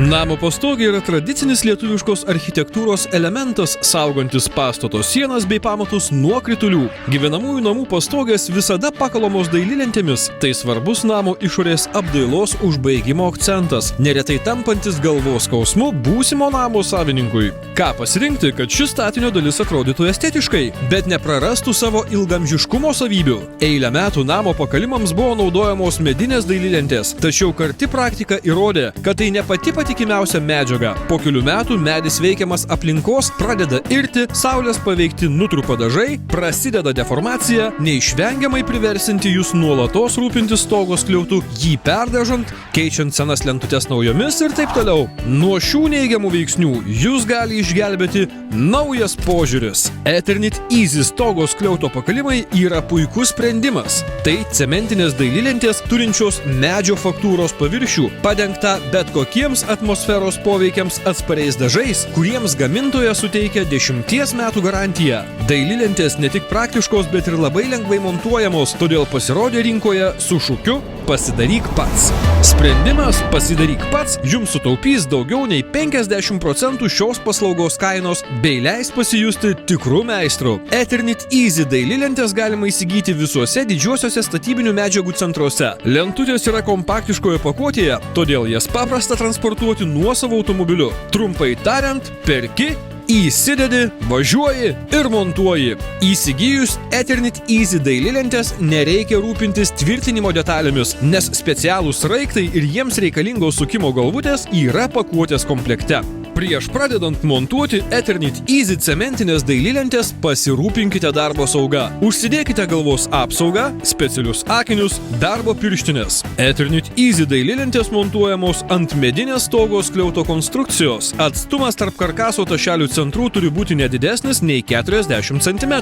Namo pastogė yra tradicinis lietuviškos architektūros elementas, saugantis pastato sienas bei pamatus nuo kritulių. Gyvenamųjų namų pastogės visada pakalamos dailylentėmis. Tai svarbus namo išorės apdailos užbaigimo akcentas, neretai tampantis galvos skausmu būsimo namo savininkui. Ką pasirinkti, kad šis statinio dalis atrodytų estetiškai, bet neprarastų savo ilgamžiškumo savybių? Eilę metų namo pakalimams buvo naudojamos medinės dailylentės, tačiau karti praktika įrodė, kad tai ne pati patikimiausia medžiaga. Po kelių metų medis veikiamas aplinkos pradeda irti, saulės paveikti nutrupa dažai, prasideda deformacija, neišvengiamai priversinti jūs nuolatos rūpintis stogo skliautu, jį perdažant, keičiant senas lentutes naujomis ir taip toliau. Nuo šių neigiamų veiksnių jūs gali išgelbėti naujas požiūris. Eternit Easy stogo skliauto pakalimai yra puikus sprendimas. Tai cementinės dailylentės turinčios medžio faktūros paviršių, padengta bet kokiems atmosferos poveikiams atspariais dažais, kuriems gamintojas suteikia 10 metų garantiją. Dailylentės ne tik praktiškos, bet ir labai lengvai montuojamos, todėl pasirodė rinkoje su šūkiu "Pasidaryk pats". Sprendimas "Pasidaryk pats" jums sutaupys daugiau nei 50% šios paslaugos kainos bei leis pasijusti tikrų meistrų. Eternit Easy dailylentės galima įsigyti visuose didžiuosiuose statybinių medžiagų centruose. Lentutės yra kompaktiškoje pakuotėje, todėl jas paprasta transportuoti nuosavu automobiliu. Trumpai tariant, perki, įsidedi, važiuoji ir montuoji. Įsigijus Eternit Easy dailylentės nereikia rūpintis tvirtinimo detalėmis, nes specialūs sraigtai ir jiems reikalingos sukimo galvutės yra pakuotės komplekte. Prieš pradedant montuoti Eternit Easy cementinės dailylentės pasirūpinkite darbo sauga. Užsidėkite galvos apsaugą, specialius akinius, darbo pirštines. Eternit Easy dailylentės montuojamos ant medinės stogo skliauto konstrukcijos. Atstumas tarp karkaso tašelių centrų turi būti nedidesnis nei 40 cm.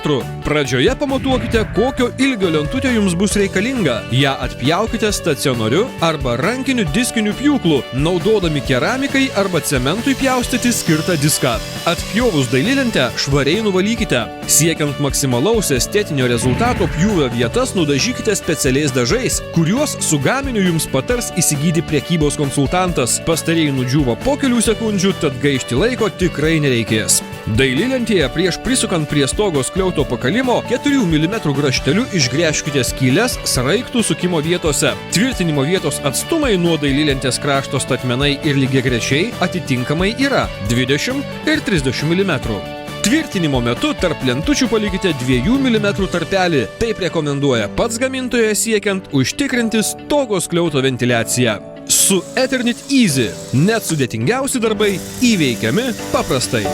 Pradžioje pamatuokite, kokio ilgio lentutė jums bus reikalinga. Ja atpjaukite stacionariu arba rankiniu diskiniu pjūklu, naudodami keramikai arba cementui pjaustyti skirtą diską. Atpjovus dailylentę švariai nuvalykite. Siekiant maksimalaus estetinio rezultato pjūvio vietas nudažykite specialiais dažais, kuriuos su gaminiu jums patars įsigyti prekybos konsultantas. Pastarieji nudžiūva po kelių sekundžių, tad gaišti laiko tikrai nereikės. Dailylentėje prieš prisukant prie stogo skliauto pakalimo 4 mm grąžteliu išgręžkite skyles sraigtų sukimo vietose. Tvirtinimo vietos atstumai nuo dailylentės krašto statmenai ir lygiagrečiai atitinkamai yra 20 ir 30 mm. Tvirtinimo metu tarp lentučių palikite 2 mm tarpelį. Taip rekomenduoja pats gamintojas siekiant užtikrinti stogo skliauto ventiliaciją. Su Eternit Easy net sudėtingiausi darbai įveikiami paprastai.